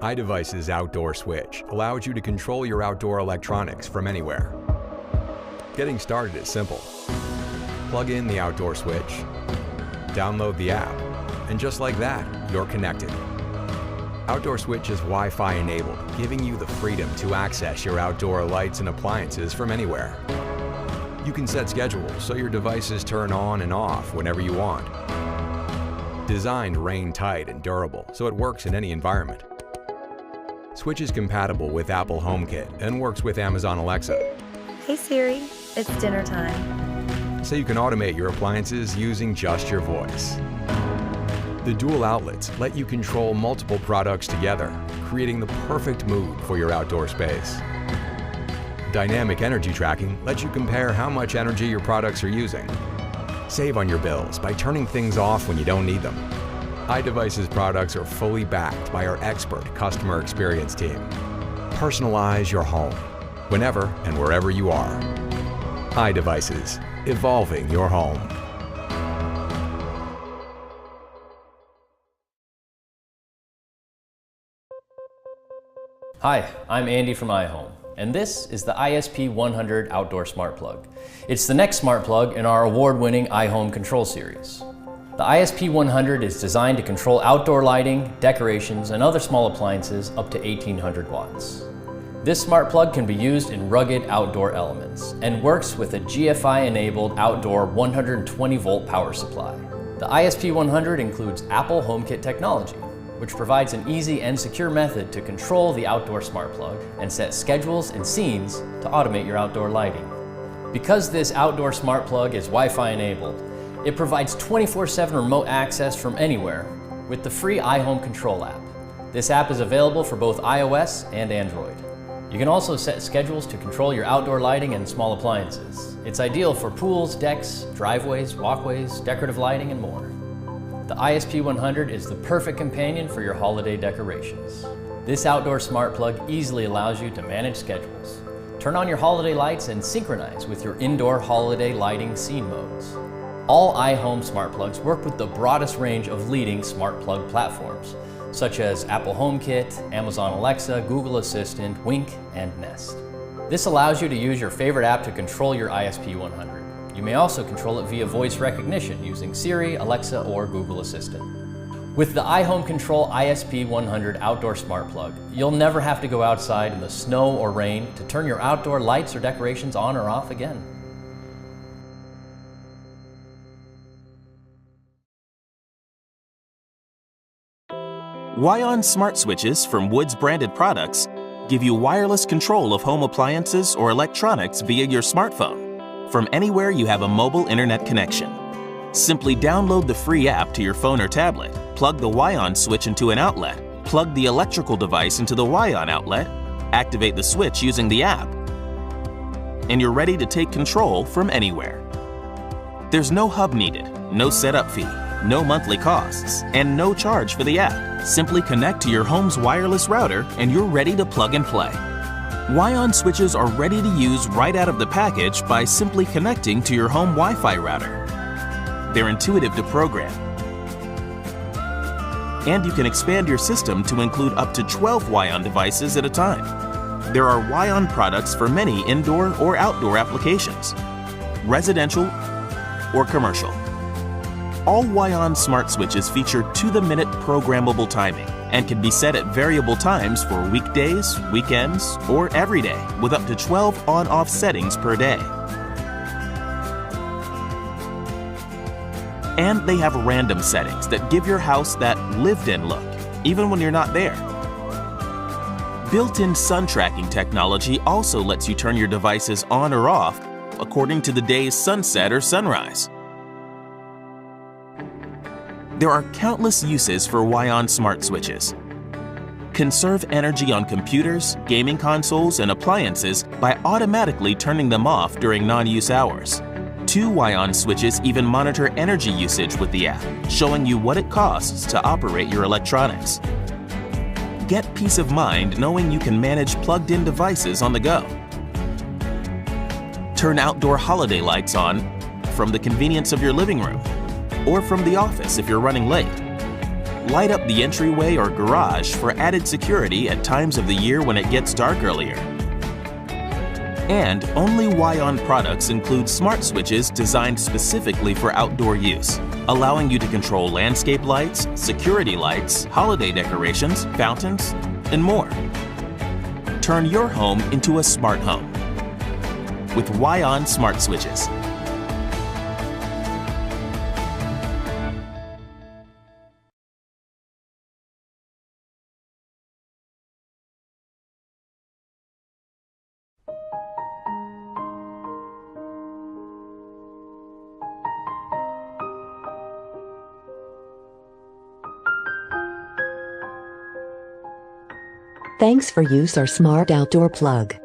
iDevices Outdoor Switch allows you to control your outdoor electronics from anywhere. Getting started is simple. Plug in the outdoor switch, download the app, and just like that, you're connected. Outdoor Switch is Wi-Fi enabled, giving you the freedom to access your outdoor lights and appliances from anywhere. You can set schedules so your devices turn on and off whenever you want. Designed rain-tight and durable, so it works in any environment. Switch is compatible with Apple HomeKit and works with Amazon Alexa. Hey Siri, it's dinner time. So you can automate your appliances using just your voice. The dual outlets let you control multiple products together, creating the perfect mood for your outdoor space. Dynamic energy tracking lets you compare how much energy your products are using. Save on your bills by turning things off when you don't need them. iDevices products are fully backed by our expert customer experience team. Personalize your home, whenever and wherever you are. iDevices, evolving your home. Hi, I'm Andy from iHome, and this is the ISP100 Outdoor Smart Plug. It's the next smart plug in our award-winning iHome Control series. The ISP100 is designed to control outdoor lighting, decorations, and other small appliances up to 1800 watts. This smart plug can be used in rugged outdoor elements and works with a GFI-enabled outdoor 120-volt power supply. The ISP100 includes Apple HomeKit technology, which provides an easy and secure method to control the outdoor smart plug and set schedules and scenes to automate your outdoor lighting. Because this outdoor smart plug is Wi-Fi enabled, it provides 24/7 remote access from anywhere with the free iHome Control app. This app is available for both iOS and Android. You can also set schedules to control your outdoor lighting and small appliances. It's ideal for pools, decks, driveways, walkways, decorative lighting, and more. The ISP100 is the perfect companion for your holiday decorations. This outdoor smart plug easily allows you to manage schedules, turn on your holiday lights, and synchronize with your indoor holiday lighting scene modes. All iHome smart plugs work with the broadest range of leading smart plug platforms, such as Apple HomeKit, Amazon Alexa, Google Assistant, Wink, and Nest. This allows you to use your favorite app to control your ISP100. You may also control it via voice recognition using Siri, Alexa, or Google Assistant. With the iHome Control ISP100 Outdoor Smart Plug, you'll never have to go outside in the snow or rain to turn your outdoor lights or decorations on or off again. WiOn smart switches from Woods branded products give you wireless control of home appliances or electronics via your smartphone from anywhere you have a mobile internet connection. Simply download the free app to your phone or tablet, plug the WiOn switch into an outlet, plug the electrical device into the WiOn outlet, activate the switch using the app, and you're ready to take control from anywhere. There's no hub needed, no setup fee, no monthly costs, and no charge for the app. Simply connect to your home's wireless router and you're ready to plug and play. WiOn switches are ready to use right out of the package by simply connecting to your home Wi-Fi router. They're intuitive to program. And you can expand your system to include up to 12 WiOn devices at a time. There are WiOn products for many indoor or outdoor applications, residential or commercial. All WiOn smart switches feature to-the-minute programmable timing and can be set at variable times for weekdays, weekends, or every day with up to 12 on-off settings per day. And they have random settings that give your house that lived-in look, even when you're not there. Built-in sun tracking technology also lets you turn your devices on or off according to the day's sunset or sunrise. There are countless uses for WiOn smart switches. Conserve energy on computers, gaming consoles, and appliances by automatically turning them off during non-use hours. 2 WiOn switches even monitor energy usage with the app, showing you what it costs to operate your electronics. Get peace of mind knowing you can manage plugged-in devices on the go. Turn outdoor holiday lights on from the convenience of your living room, or from the office if you're running late. light up the entryway or garage for added security at times of the year when it gets dark earlier. And only WiOn products include smart switches designed specifically for outdoor use, allowing you to control landscape lights, security lights, holiday decorations, fountains, and more. Turn your home into a smart home with WiOn smart switches. Thanks for use our smart outdoor plug.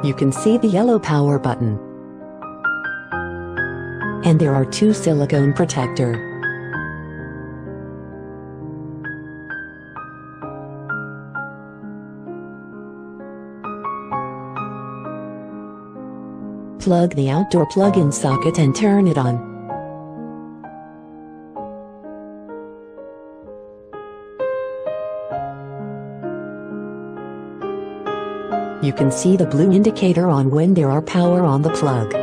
You can see the yellow power button. And there are two silicone protector. Plug the outdoor plug-in socket and turn it on. You can see the blue indicator on when there are power on the plug.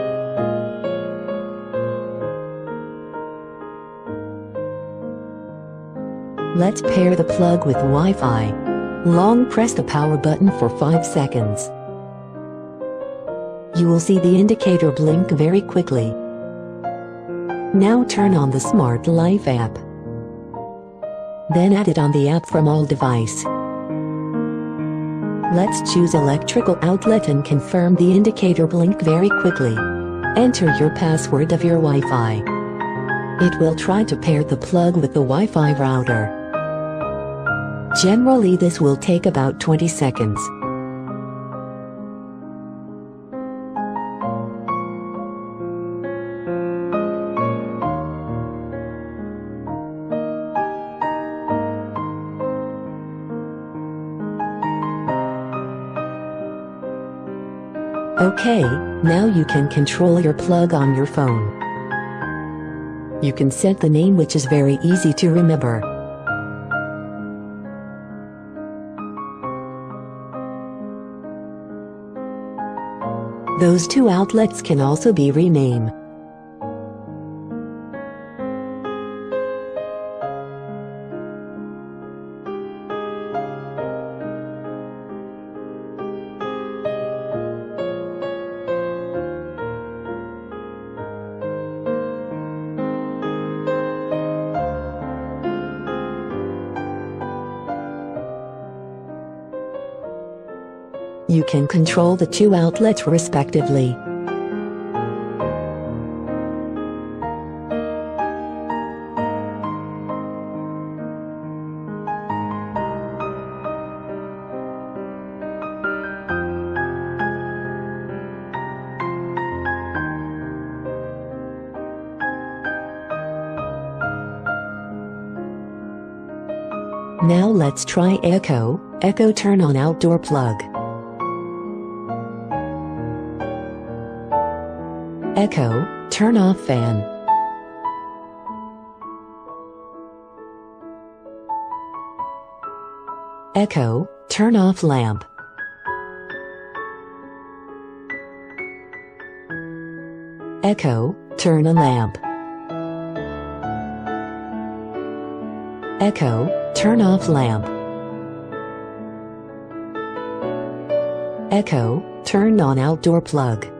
Let's pair the plug with Wi-Fi. Long press the power button for 5 seconds. You will see the indicator blink very quickly. Now turn on the Smart Life app. Then add it on the app from all device. Let's choose electrical outlet and confirm the indicator blink very quickly. Enter your password of your Wi-Fi. It will try to pair the plug with the Wi-Fi router. Generally this will take about 20 seconds. Okay, now you can control your plug on your phone. You can set the name, which is very easy to remember. Those two outlets can also be renamed. You can control the two outlets respectively. Now let's try Echo. Echo, turn on outdoor plug. Echo, turn off fan. Echo, turn off lamp. Echo, turn on lamp. Echo, turn off lamp. Echo, turn on outdoor plug.